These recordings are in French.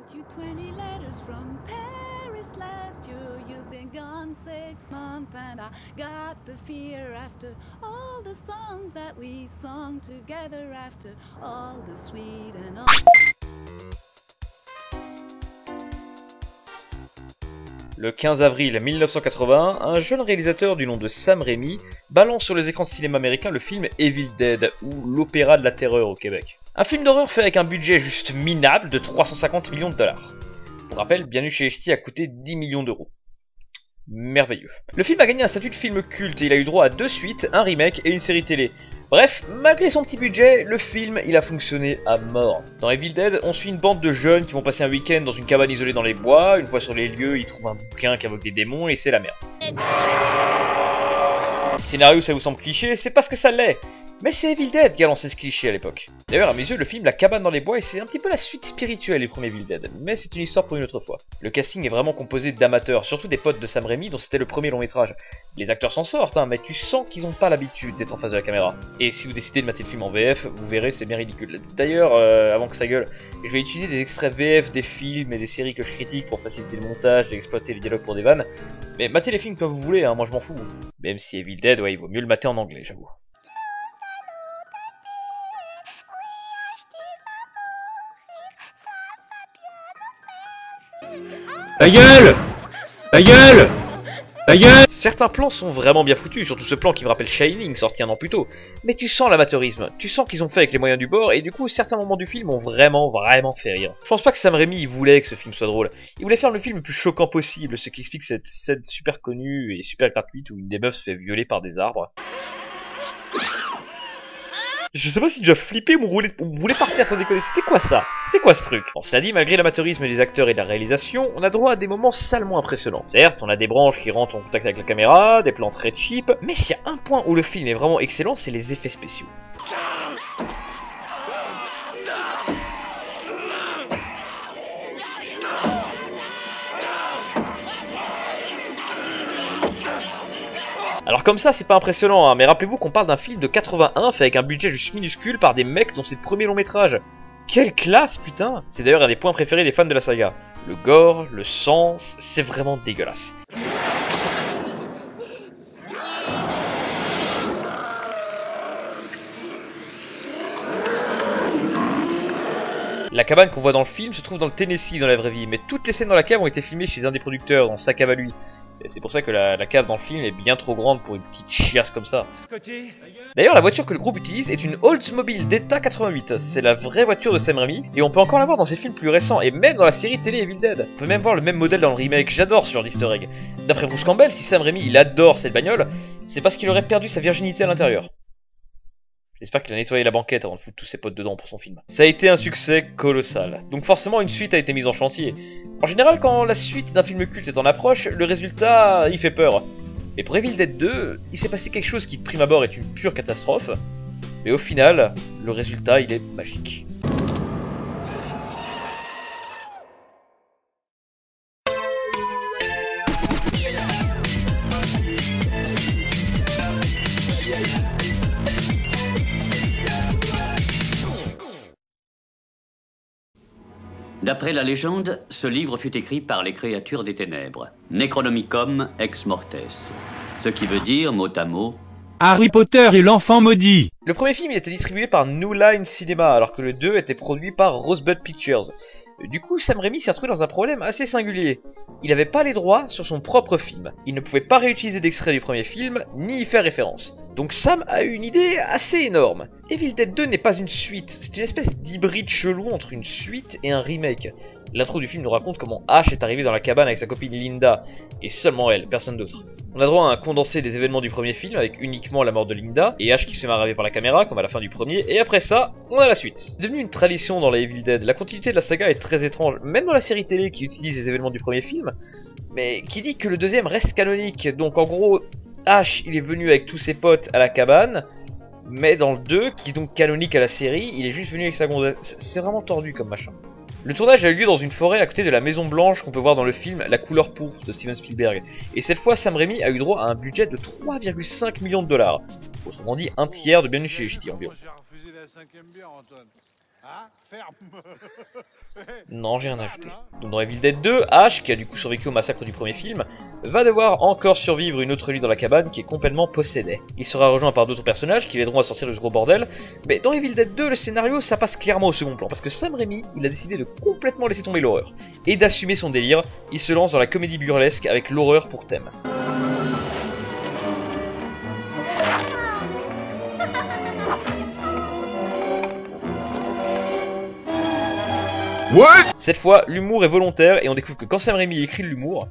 wrote you 20 letters from Paris last year. You've been gone 6 months and I got the fear after all the songs that we sung together, after all the sweet and all. Le 15 avril 1981, un jeune réalisateur du nom de Sam Raimi balance sur les écrans de cinéma américains le film Evil Dead, ou l'opéra de la terreur au Québec. Un film d'horreur fait avec un budget juste minable de 350 millions de dollars. Pour rappel, Bienvenue chez les Ch'tis a coûté 10 millions d'euros. Merveilleux. Le film a gagné un statut de film culte et il a eu droit à 2 suites, un remake et une série télé. Bref, malgré son petit budget, le film il a fonctionné à mort. Dans Evil Dead, on suit une bande de jeunes qui vont passer un week-end dans une cabane isolée dans les bois. Une fois sur les lieux, ils trouvent un bouquin qui invoque des démons et c'est la merde. Le scénario, ça vous semble cliché, c'est parce que ça l'est. Mais c'est Evil Dead qui a lancé ce cliché à l'époque. D'ailleurs, à mes yeux, le film La Cabane dans les Bois, c'est un petit peu la suite spirituelle du premier Evil Dead, mais c'est une histoire pour une autre fois. Le casting est vraiment composé d'amateurs, surtout des potes de Sam Raimi dont c'était le premier long métrage. Les acteurs s'en sortent, hein, mais tu sens qu'ils n'ont pas l'habitude d'être en face de la caméra. Et si vous décidez de mater le film en VF, vous verrez, c'est bien ridicule. D'ailleurs, avant que ça gueule, je vais utiliser des extraits VF des films et des séries que je critique pour faciliter le montage et exploiter les dialogues pour des vannes. Mais matez les films comme vous voulez, hein, moi je m'en fous. Même si Evil Dead, ouais, il vaut mieux le mater en anglais, j'avoue. Ta gueule! Ta gueule! Ta gueule! Certains plans sont vraiment bien foutus, surtout ce plan qui me rappelle Shining, sorti un an plus tôt. Mais tu sens l'amateurisme, tu sens qu'ils ont fait avec les moyens du bord, et du coup certains moments du film ont vraiment fait rire. Je pense pas que Sam Raimi voulait que ce film soit drôle. Il voulait faire le film le plus choquant possible, ce qui explique cette scène super connue et super gratuite où une des meufs se fait violer par des arbres. Je sais pas si tu as flippé ou roulé par terre sans déconner, c'était quoi ça? C'était quoi ce truc? Bon, cela dit, malgré l'amateurisme des acteurs et de la réalisation, on a droit à des moments salement impressionnants. Certes, on a des branches qui rentrent en contact avec la caméra, des plans très cheap, mais s'il y a un point où le film est vraiment excellent, c'est les effets spéciaux. Alors comme ça, c'est pas impressionnant, hein, mais rappelez-vous qu'on parle d'un film de 81 fait avec un budget juste minuscule par des mecs dont c'est le premier long métrage. Quelle classe, putain! C'est d'ailleurs un des points préférés des fans de la saga. Le gore, le sang, c'est vraiment dégueulasse. La cabane qu'on voit dans le film se trouve dans le Tennessee dans la vraie vie, mais toutes les scènes dans la cave ont été filmées chez un des producteurs, dans sa cave à lui. C'est pour ça que la cave dans le film est bien trop grande pour une petite chiasse comme ça. D'ailleurs, la voiture que le groupe utilise est une Oldsmobile Detta 88. C'est la vraie voiture de Sam Raimi, et on peut encore la voir dans ses films plus récents, et même dans la série télé Evil Dead. On peut même voir le même modèle dans le remake, j'adore ce genre d'easter egg. D'après Bruce Campbell, si Sam Raimi il adore cette bagnole, c'est parce qu'il aurait perdu sa virginité à l'intérieur. J'espère qu'il a nettoyé la banquette avant de foutre tous ses potes dedans pour son film. Ça a été un succès colossal, donc forcément une suite a été mise en chantier. En général, quand la suite d'un film culte est en approche, le résultat, il fait peur. Mais pour Evil Dead 2, il s'est passé quelque chose qui de prime abord est une pure catastrophe, mais au final, le résultat, il est magique. D'après la légende, ce livre fut écrit par les créatures des ténèbres, Necronomicon ex mortes, ce qui veut dire, mot à mot, Harry Potter et l'enfant maudit! Le premier film il était distribué par New Line Cinema, alors que le 2 était produit par Rosebud Pictures. Du coup, Sam Raimi s'est retrouvé dans un problème assez singulier. Il n'avait pas les droits sur son propre film. Il ne pouvait pas réutiliser d'extraits du premier film, ni y faire référence. Donc Sam a eu une idée assez énorme. Evil Dead 2 n'est pas une suite, c'est une espèce d'hybride chelou entre une suite et un remake. L'intro du film nous raconte comment Ash est arrivé dans la cabane avec sa copine Linda, et seulement elle, personne d'autre. On a droit à un condensé des événements du premier film avec uniquement la mort de Linda, et Ash qui se fait maraver par la caméra comme à la fin du premier, et après ça, on a la suite. C'est devenu une tradition dans les Evil Dead, la continuité de la saga est très étrange, même dans la série télé qui utilise les événements du premier film, mais qui dit que le deuxième reste canonique, donc en gros, Ash il est venu avec tous ses potes à la cabane, mais dans le 2, qui est donc canonique à la série, il est juste venu avec sa gonzesse. C'est vraiment tordu comme machin. Le tournage a eu lieu dans une forêt à côté de la Maison Blanche qu'on peut voir dans le film La couleur pourpre de Steven Spielberg. Et cette fois, Sam Raimi a eu droit à un budget de 3,5 millions de dollars. Autrement dit, un tiers de Bienvenue chez les Ch'tis environ. Non, j'ai rien ajouté. Donc dans Evil Dead 2, Ash, qui a du coup survécu au massacre du premier film, va devoir encore survivre une autre nuit dans la cabane qui est complètement possédée. Il sera rejoint par d'autres personnages qui l'aideront à sortir de ce gros bordel, mais dans Evil Dead 2, le scénario ça passe clairement au second plan, parce que Sam Raimi, il a décidé de complètement laisser tomber l'horreur, et d'assumer son délire, il se lance dans la comédie burlesque avec l'horreur pour thème. What? Cette fois, l'humour est volontaire et on découvre que quand Sam Raimi écrit de l'humour,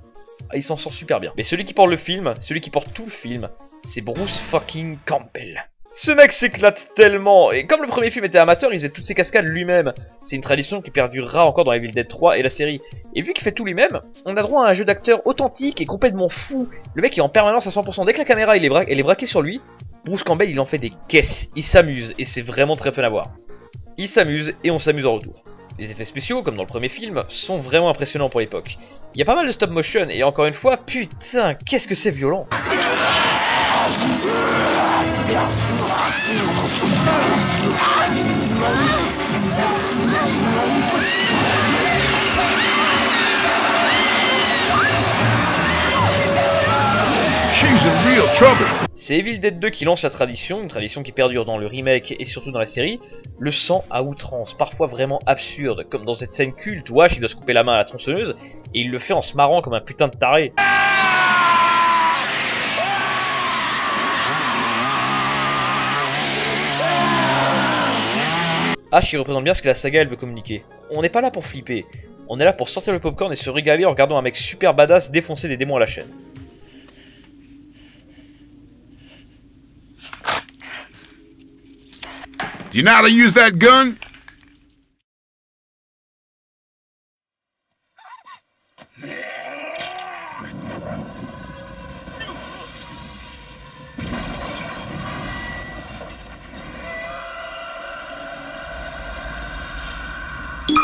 il s'en sort super bien. Mais celui qui porte le film, celui qui porte tout le film, c'est Bruce fucking Campbell. Ce mec s'éclate tellement, et comme le premier film était amateur, il faisait toutes ses cascades lui-même. C'est une tradition qui perdurera encore dans Evil Dead 3 et la série. Et vu qu'il fait tout lui-même, on a droit à un jeu d'acteur authentique et complètement fou. Le mec est en permanence à 100%, dès que la caméra elle est braquée sur lui, Bruce Campbell il en fait des caisses, il s'amuse, et c'est vraiment très fun à voir. Il s'amuse, et on s'amuse en retour. Les effets spéciaux, comme dans le premier film, sont vraiment impressionnants pour l'époque. Il y a pas mal de stop motion, et encore une fois, putain, qu'est-ce que c'est violent! She's in real trouble. C'est Evil Dead 2 qui lance la tradition, une tradition qui perdure dans le remake et surtout dans la série, le sang à outrance, parfois vraiment absurde, comme dans cette scène culte où Ash il doit se couper la main à la tronçonneuse, et il le fait en se marrant comme un putain de taré. Ash il représente bien ce que la saga elle veut communiquer. On n'est pas là pour flipper, on est là pour sortir le popcorn et se régaler en regardant un mec super badass défoncer des démons à la chaîne. Do you know how to use that gun?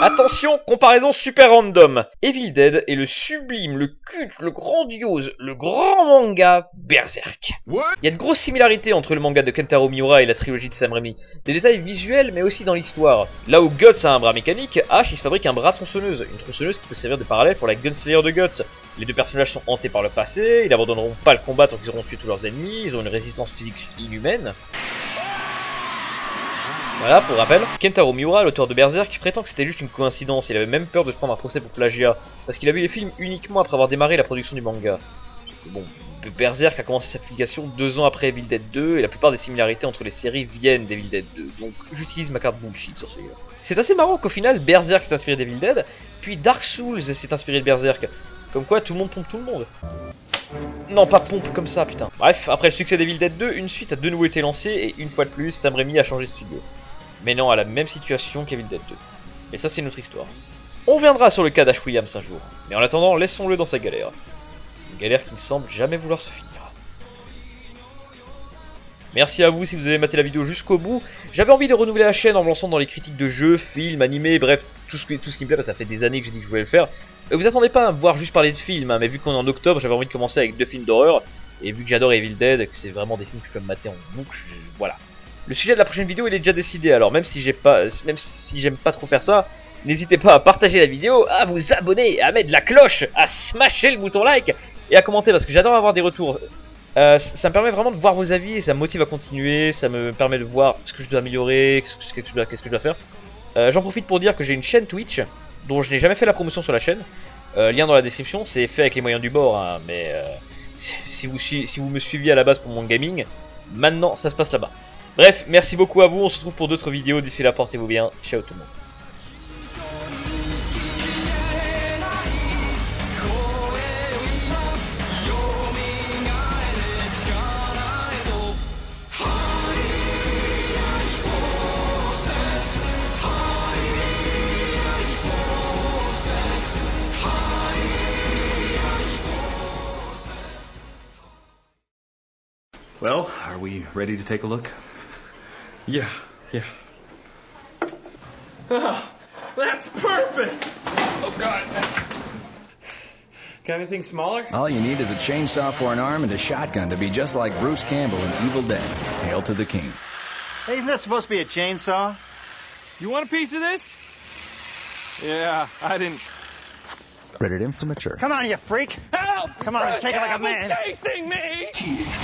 Attention, comparaison super random. Evil Dead est le sublime, le culte, le grandiose, le grand manga Berserk. What? Il y a de grosses similarités entre le manga de Kentaro Miura et la trilogie de Sam Raimi. Des détails visuels mais aussi dans l'histoire. Là où Guts a un bras mécanique, Ash il se fabrique un bras tronçonneuse. Une tronçonneuse qui peut servir de parallèle pour la Gunslayer de Guts. Les deux personnages sont hantés par le passé, ils n'abandonneront pas le combat tant qu'ils auront tué tous leurs ennemis, ils ont une résistance physique inhumaine. Voilà, pour rappel, Kentaro Miura, l'auteur de Berserk, prétend que c'était juste une coïncidence, il avait même peur de se prendre un procès pour plagiat, parce qu'il a vu les films uniquement après avoir démarré la production du manga. Bon, Berserk a commencé sa publication 2 ans après Evil Dead 2, et la plupart des similarités entre les séries viennent d'Evil Dead 2, donc j'utilise ma carte bullshit sur celui-là. C'est assez marrant qu'au final, Berserk s'est inspiré d'Evil Dead, puis Dark Souls s'est inspiré de Berserk, comme quoi tout le monde pompe tout le monde. Non, pas pompe comme ça, putain. Bref, après le succès d'Evil Dead 2, une suite a de nouveau été lancée, et une fois de plus, Sam Raimi a changé de studio. Mais non, à la même situation qu'Evil Dead 2. Et ça c'est une autre histoire. On reviendra sur le cas d'Ash Williams un jour. Mais en attendant, laissons-le dans sa galère. Une galère qui ne semble jamais vouloir se finir. Merci à vous si vous avez maté la vidéo jusqu'au bout. J'avais envie de renouveler la chaîne en me lançant dans les critiques de jeux, films, animés, bref, tout ce qui me plaît, parce que ça fait des années que j'ai dit que je voulais le faire. Vous attendez pas à me voir juste parler de films, hein, mais vu qu'on est en octobre, j'avais envie de commencer avec 2 films d'horreur. Et vu que j'adore Evil Dead, et que c'est vraiment des films que je peux me mater en boucle, voilà. Le sujet de la prochaine vidéo il est déjà décidé, alors même si j'aime pas trop faire ça, n'hésitez pas à partager la vidéo, à vous abonner, à mettre la cloche, à smasher le bouton like et à commenter parce que j'adore avoir des retours. Ça me permet vraiment de voir vos avis et ça me motive à continuer, ça me permet de voir ce que je dois améliorer, qu'est-ce que je dois faire. J'en profite pour dire que j'ai une chaîne Twitch dont je n'ai jamais fait la promotion sur la chaîne. Lien dans la description, c'est fait avec les moyens du bord, hein, mais si vous me suiviez à la base pour mon gaming, maintenant ça se passe là-bas. Bref, merci beaucoup à vous, on se retrouve pour d'autres vidéos, d'ici là portez-vous bien, ciao tout le monde. Well, are we ready to take a look? Yeah. Oh, that's perfect! Oh, God. Got anything smaller? All you need is a chainsaw for an arm and a shotgun to be just like Bruce Campbell in Evil Dead. Hail to the king. Hey, isn't that supposed to be a chainsaw? You want a piece of this? Yeah, I didn't. Rated M for mature. Come on, you freak! Help! Come on, take it like a man. The cat was chasing me!